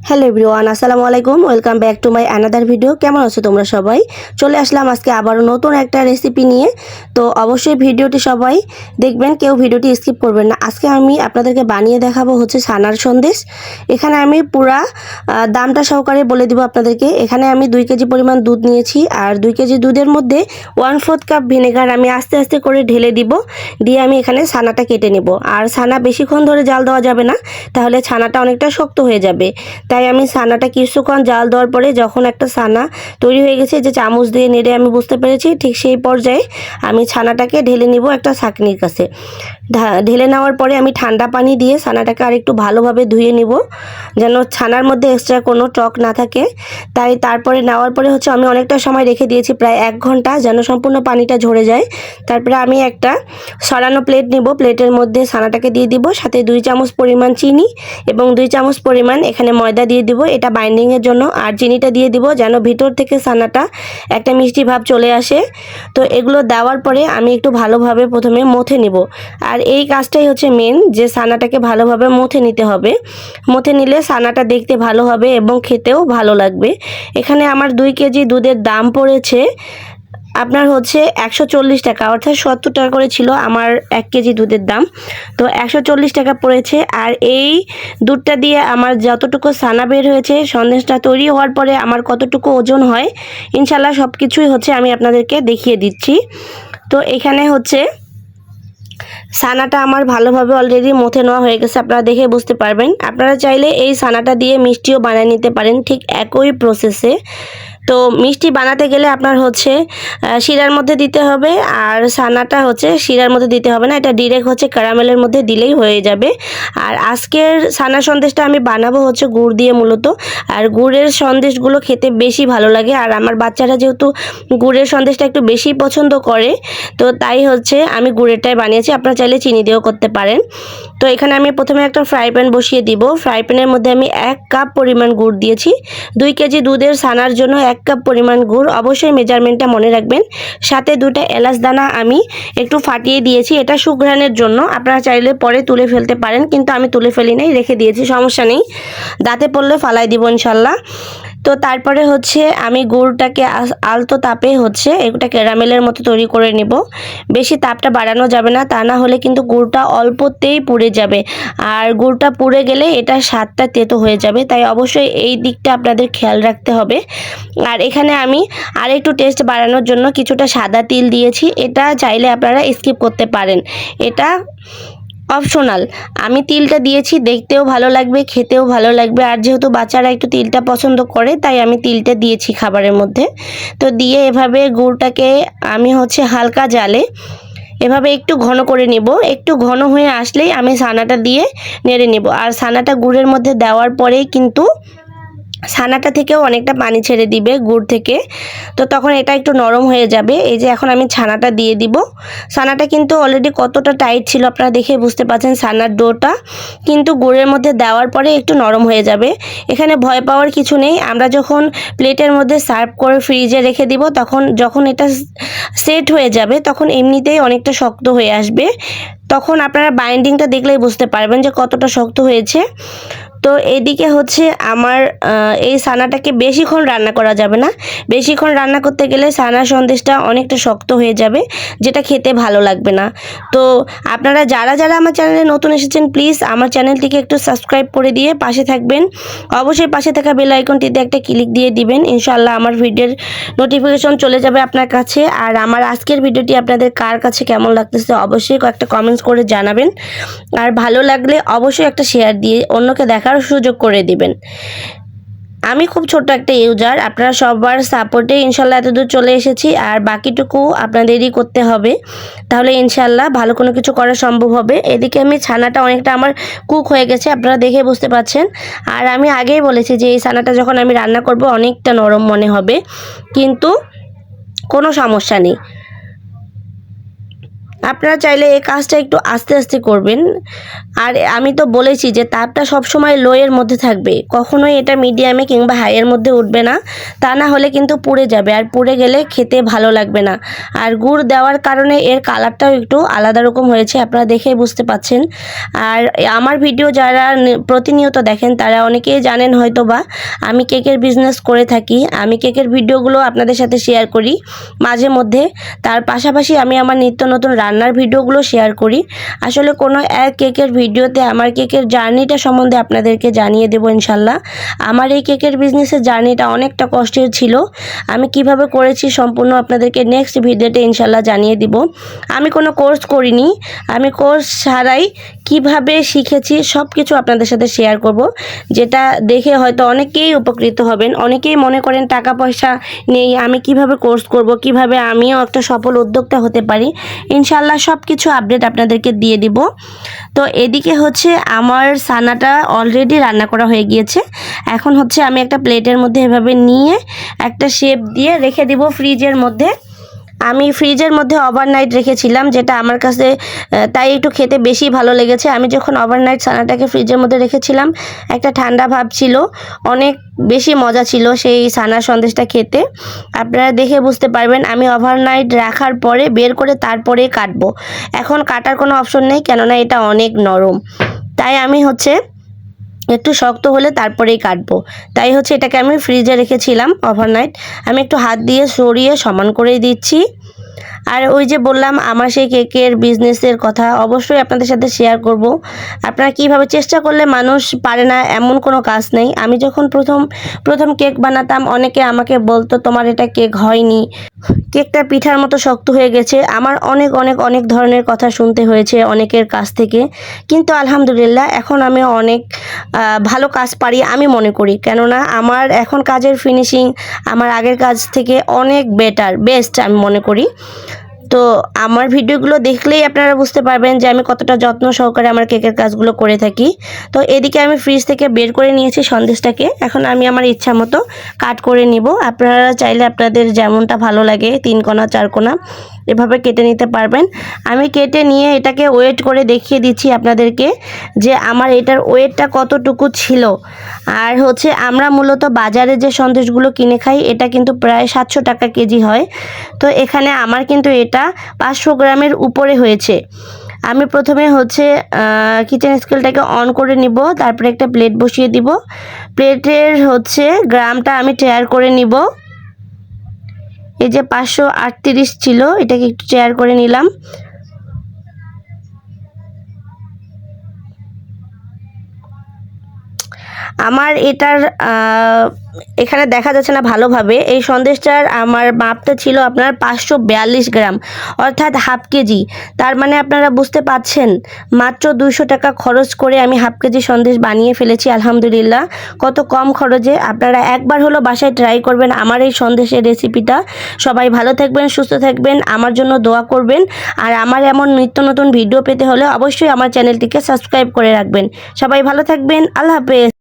Hello everyone, আসসালামু আলাইকুম। Welcome back to my another video. কেমন আছো তোমরা সবাই? চলে আসলাম আজকে আবারও নতুন একটা রেসিপি নিয়ে। তো অবশ্যই ভিডিওটি সবাই দেখবেন, কেউ ভিডিওটি স্কিপ করবেন না। আজকে আমি আপনাদেরকে বানিয়ে দেখাবো হচ্ছে ছানার সন্দেশ। এখানে আমি পুরা দামটা সহকারে বলে দিব আপনাদেরকে। এখানে আমি 2 কেজি পরিমাণ দুধ নিয়েছি, আর 2 কেজি দুধের মধ্যে 1/4 কাপ ভিনেগার আমি আস্তে আস্তে করে ঢেলে দিব। দিয়ে আমি এখানে ছানাটা কেটে নেব। আর ছানা বেশিক্ষণ ধরে জাল দেওয়া যাবে না, তাহলে ছানাটা অনেকটা শক্ত হয়ে যাবে। তাই আমি ছানাটা কিছুক্ষণ জাল দেওয়ার পরে যখন একটা ছানা তৈরি হয়ে গেছে, যে চামচ দিয়ে নেড়ে আমি বুঝতে পেরেছি, ঠিক সেই পর্যায়ে আমি ছানাটাকে ঢেলে নিব একটা ছাঁকনির কাছে। ঢেলে নেওয়ার পরে আমি ঠান্ডা পানি দিয়ে ছানাটাকে আরেকটু ভালোভাবে ধুয়ে নিব, যেন ছানার মধ্যে এক্সট্রা কোনো টক না থাকে। তাই তারপরে নেওয়ার পরে হচ্ছে আমি অনেকটা সময় রেখে দিয়েছি, প্রায় 1 ঘন্টা, যেন সম্পূর্ণ পানিটা ঝরে যায়। তারপরে আমি একটা সরানো প্লেট নিব, প্লেটের মধ্যে ছানাটাকে দিয়ে দিব, সাথে 2 চামচ পরিমাণ চিনি এবং 2 চামচ পরিমাণ এখানে ময়দা দিয়ে দিব, এটা বাইন্ডিংয়ের জন্য। আর চিনিটা দিয়ে দিব যেন ভিতর থেকে ছানাটা একটা মিষ্টি ভাব চলে আসে। তো এগুলো দেওয়ার পরে আমি একটু ভালোভাবে প্রথমে মথে নিব। আর এই কাজটাই হচ্ছে মেন, যে ছানাটাকে ভালোভাবে মথে নিতে হবে। মথে নিলে ছানাটা দেখতে ভালো হবে এবং খেতেও ভালো লাগবে। এখানে আমার 2 কেজি দুধের দাম পড়েছে আপনার হচ্ছে 140 টাকা, অর্থাৎ 70 টাকা করে ছিল আমার 1 কেজি দুধের দাম। তো 140 টাকা পড়েছে। আর এই দুধটা দিয়ে আমার যতটুকু ছানা বের হয়েছে, সন্দেশটা তৈরি হওয়ার পরে আমার কতটুকু ওজন হয়, ইনশাল্লাহ সব কিছুই হচ্ছে আমি আপনাদেরকে দেখিয়ে দিচ্ছি। তো এখানে হচ্ছে ছানাটা আমার ভালোভাবে অলরেডি মথে নেওয়া হয়ে গেছে, আপনারা দেখে বুঝতে পারবেন। আপনারা চাইলে এই ছানাটা দিয়ে মিষ্টিও বানিয়ে নিতে পারেন, ঠিক একই প্রসেসে। তো মিষ্টি বানাতে গেলে আপনার হচ্ছে শিরার মধ্যে দিতে হবে, আর ছানাটা হচ্ছে শিরার মধ্যে দিতে হবে না, এটা ডিরেক্ট হচ্ছে ক্যারামেলের মধ্যে দিলেই হয়ে যাবে। আর আজকের ছানা সন্দেশটা আমি বানাবো হচ্ছে গুড় দিয়ে মূলত। আর গুড়ের সন্দেশগুলো খেতে বেশি ভালো লাগে, আর আমার বাচ্চারা যেহেতু গুড়ের সন্দেশটা একটু বেশি পছন্দ করে, তো তাই হচ্ছে আমি গুড়েরটাই বানিয়েছি। আপনারা চাইলে চিনি দিয়েও করতে পারেন। তো এখানে আমি প্রথমে একটা ফ্রাই প্যান বসিয়ে দিব। ফ্রাই প্যানের মধ্যে আমি 1 কাপ পরিমাণ গুড় দিয়েছি। 2 কেজি দুধের ছানার জন্য 1 কাপ পরিমাণ গুড়, অবশ্যই মেজারমেন্টটা মনে রাখবেন। সাথে 2টা এলাচ দানা আমি একটু ফাটিয়ে দিয়েছি, এটা সুঘ্রাণের জন্য। আপনারা চাইলে পরে তুলে ফেলতে পারেন, কিন্তু আমি তুলে ফেলি নাই, রেখে দিয়েছি, সমস্যা নেই। দাঁতে পড়লে ফালাই দিব ইনশাল্লাহ। তো তারপরে হচ্ছে আমি গুড়টাকে আলতো তাপে হচ্ছে এটা ক্যারামেলের মতো তৈরি করে নেব। বেশি তাপটা বাড়ানো যাবে না, তা না হলে কিন্তু গুড়টা অল্পতেই পুড়ে যাবে। আর গুড়টা পুড়ে গেলে এটা স্বাদটা তেতো হয়ে যাবে, তাই অবশ্যই এই দিকটা আপনাদের খেয়াল রাখতে হবে। আর এখানে আমি আর একটু টেস্ট বাড়ানোর জন্য কিছুটা সাদা তিল দিয়েছি, এটা চাইলে আপনারা স্কিপ করতে পারেন, এটা অপশনাল। আমি তিলটা দিয়েছি, দেখতেও ভালো লাগবে, খেতেও ভালো লাগবে। আর যেহেতু বাচ্চারা একটু তিলটা পছন্দ করে, তাই আমি তিলটা দিয়েছি খাবারের মধ্যে। তো দিয়ে এভাবে গুড়টাকে আমি হচ্ছে হালকা জালে এভাবে একটু ঘন করে নিব। একটু ঘন হয়ে আসলেই আমি ছানাটা দিয়ে নেড়ে নেব। আর ছানাটা গুড়ের মধ্যে দেওয়ার পরেই কিন্তু ছানাটা থেকেও অনেকটা পানি ছেড়ে দিবে গুড় থেকে, তো তখন এটা একটু নরম হয়ে যাবে। এই যে এখন আমি ছানাটা দিয়ে দিব। ছানাটা কিন্তু অলরেডি কতটা টাইট ছিল আপনারা দেখে বুঝতে পারছেন। ছানার ডোটা কিন্তু গুড়ের মধ্যে দেওয়ার পরে একটু নরম হয়ে যাবে। এখানে ভয় পাওয়ার কিছু নেই। আমরা যখন প্লেটের মধ্যে সার্ভ করে ফ্রিজে রেখে দিব, তখন যখন এটা সেট হয়ে যাবে, তখন এমনিতেই অনেকটা শক্ত হয়ে আসবে। তখন আপনারা বাইন্ডিংটা দেখলেই বুঝতে পারবেন যে কতটা শক্ত হয়েছে। তো এদিকে হচ্ছে আমার এই ছানাটাকে বেশিক্ষণ রান্না করা যাবে না। বেশিক্ষণ রান্না করতে গেলে ছানা সন্দেশটা অনেকটা শক্ত হয়ে যাবে, যেটা খেতে ভালো লাগবে না। তো আপনারা যারা যারা আমার চ্যানেলে নতুন এসেছেন, প্লিজ আমার চ্যানেলটিকে একটু সাবস্ক্রাইব করে দিয়ে পাশে থাকবেন। অবশ্যই পাশে থাকা বেল আইকনটিতে একটা ক্লিক দিয়ে দিবেন, ইনশাআল্লাহ আমার ভিডিওর নোটিফিকেশন চলে যাবে আপনার কাছে। আর আমার আজকের ভিডিওটি আপনাদের কার কাছে কেমন লাগতেছে অবশ্যই কয়েকটা কমেন্টস করে জানাবেন। আর ভালো লাগলে অবশ্যই একটা শেয়ার দিয়ে অন্যকে দেখার সুযোগ করে দিবেন। আমি খুব ছোট একটা ইউজার, আপনারা সবার সাপোর্টে ইনশাল্লাহ এতদূর চলে এসেছি। আর বাকিটুকু আপনাদেরই করতে হবে, তাহলে ইনশাল্লাহ ভালো কোনো কিছু করা সম্ভব হবে। এদিকে আমি ছানাটা অনেকটা আমার কুক হয়ে গেছে, আপনারা দেখে বুঝতে পারছেন। আর আমি আগেই বলেছি যে এই ছানাটা যখন আমি রান্না করব অনেকটা নরম মনে হবে, কিন্তু কোনো সমস্যা নেই। আপনারা চাইলে এই কাজটা একটু আস্তে আস্তে করবেন। আর আমি তো বলেছি যে তাপটা সবসময় লোয়ের মধ্যে থাকবে, কখনোই এটা মিডিয়ামে কিংবা হাইয়ের মধ্যে উঠবে না, তা না হলে কিন্তু পুড়ে যাবে, আর পুড়ে গেলে খেতে ভালো লাগবে না। আর গুড় দেওয়ার কারণে এর কালারটাও একটু আলাদা রকম হয়েছে, আপনারা দেখেই বুঝতে পাচ্ছেন। আর আমার ভিডিও যারা প্রতিনিয়ত দেখেন তারা অনেকেই জানেন হয়তো বা আমি কেকের বিজনেস করে থাকি। আমি কেকের ভিডিওগুলো আপনাদের সাথে শেয়ার করি মাঝে মধ্যে, তার পাশাপাশি আমি আমার নিত্য নতুন রান্নার ভিডিওগুলো শেয়ার করি। আসলে কোনো এক কেকের ভিডিওতে আমার কেকের জার্নিটা সম্বন্ধে আপনাদেরকে জানিয়ে দেবো ইনশাল্লাহ। আমার এই কেকের বিজনেসের জার্নিটা অনেকটা কষ্টের ছিল, আমি কিভাবে করেছি সম্পূর্ণ আপনাদেরকে নেক্সট ভিডিওতে ইনশাল্লাহ জানিয়ে দিব। আমি কোনো কোর্স করিনি, আমি কোর্স ছাড়াই কিভাবে শিখেছি সব কিছু আপনাদের সাথে শেয়ার করব, যেটা দেখে হয়তো অনেকেই উপকৃত হবেন। অনেকেই মনে করেন টাকা পয়সা নেই, আমি কিভাবে কোর্স করব, কিভাবে আমিও একটা সফল উদ্যোক্তা হতে পারি। ইনশাল্লাহ সব কিছু আপডেট আপনাদেরকে দিয়ে দিব। তো এদিকে হচ্ছে আমার সানাটা অলরেডি রান্না করা হয়ে গিয়েছে। এখন হচ্ছে আমি একটা প্লেটের মধ্যে এভাবে নিয়ে একটা শেপ দিয়ে রেখে দিব ফ্রিজের মধ্যে। আমি ফ্রিজের মধ্যে ওভারনাইট রেখেছিলাম, যেটা আমার কাছে তাই একটু খেতে বেশি ভালো লেগেছে। আমি যখন ওভারনাইট সানাটাকে ফ্রিজের মধ্যে রেখেছিলাম, একটা ঠান্ডা ভাব ছিল, অনেক বেশি মজা ছিল সেই সানার সন্দেশটা খেতে। আপনারা দেখে বুঝতে পারবেন আমি ওভারনাইট রাখার পরে বের করে তারপরে কাটবো। এখন কাটার কোনো অপশন নেই, কেননা এটা অনেক নরম, তাই আমি হচ্ছে একটু শক্ত হলে তারপরেই কাটবো। তাই হচ্ছে এটাকে আমি ফ্রিজে রেখেছিলাম ওভারনাইট। আমি একটু হাত দিয়ে সরিয়ে সমান করেই দিচ্ছি। আর ওই যে বললাম আমার সেই কেকের বিজনেসের কথা অবশ্যই আপনাদের সাথে শেয়ার করব। আপনারা কিভাবে চেষ্টা করলে মানুষ পারে না এমন কোনো কাজ নেই। আমি যখন প্রথম কেক বানাতাম, অনেকে আমাকে বলতো তোমার এটা কেক হয়নি, কেকটা পিঠার মতো শক্ত হয়ে গেছে। আমার অনেক অনেক অনেক ধরনের কথা শুনতে হয়েছে অনেকের কাছ থেকে, কিন্তু আলহামদুলিল্লাহ এখন আমি অনেক ভালো কাজ পারি আমি মনে করি। কেননা আমার এখন কাজের ফিনিশিং আমার আগের কাজ থেকে অনেক বেস্ট আমি মনে করি। তো আমার ভিডিওগুলো দেখলেই আপনারা বুঝতে পারবেন যে আমি কতটা যত্ন সহকারে আমার কেকের কাজগুলো করে থাকি। তো এদিকে আমি ফ্রিজ থেকে বের করে নিয়েছি সন্দেশটাকে, এখন আমি আমার ইচ্ছা মতো কাট করে নিব। আপনারা চাইলে আপনাদের যেমনটা ভালো লাগে 3 কোনা 4 কোনা এভাবে কেটে নিতে পারবেন। আমি কেটে নিয়ে এটাকে ওয়েট করে দেখিয়ে দিচ্ছি আপনাদেরকে যে আমার এটার ওয়েটটা কতটুকু ছিল। আর হচ্ছে আমরা মূলত বাজারে যে সন্দেশগুলো কিনে খাই এটা কিন্তু প্রায় 700 টাকা কেজি হয়। তো এখানে আমার কিন্তু এটা 500 গ্রামের উপরে হয়েছে। আমি প্রথমে হচ্ছে কিচেন স্কেলটাকে অন করে নিব, তারপরে একটা প্লেট বসিয়ে দিব। প্লেটের হচ্ছে গ্রামটা আমি টেয়ার করে নিব। এই যে 538 ছিল, এটাকে একটু টেয়ার করে নিলাম। আমার এটার এখানে দেখা যাচ্ছে না ভালোভাবে, এই সন্দেশটার আমার মাপটা ছিল আপনার 542 গ্রাম, অর্থাৎ হাফ কেজি। তার মানে আপনারা বুঝতে পাচ্ছেন মাত্র 200 টাকা খরচ করে আমি হাফ কেজি সন্দেশ বানিয়ে ফেলেছি। আলহামদুলিল্লাহ কত কম খরচে। আপনারা একবার হলো বাসায় ট্রাই করবেন আমার এই সন্দেশের রেসিপিটা। সবাই ভালো থাকবেন, সুস্থ থাকবেন, আমার জন্য দোয়া করবেন। আর আমার এমন নিত্য নতুন ভিডিও পেতে হলে অবশ্যই আমার চ্যানেলটিকে সাবস্ক্রাইব করে রাখবেন। সবাই ভালো থাকবেন, আল্লাহ হাফেজ।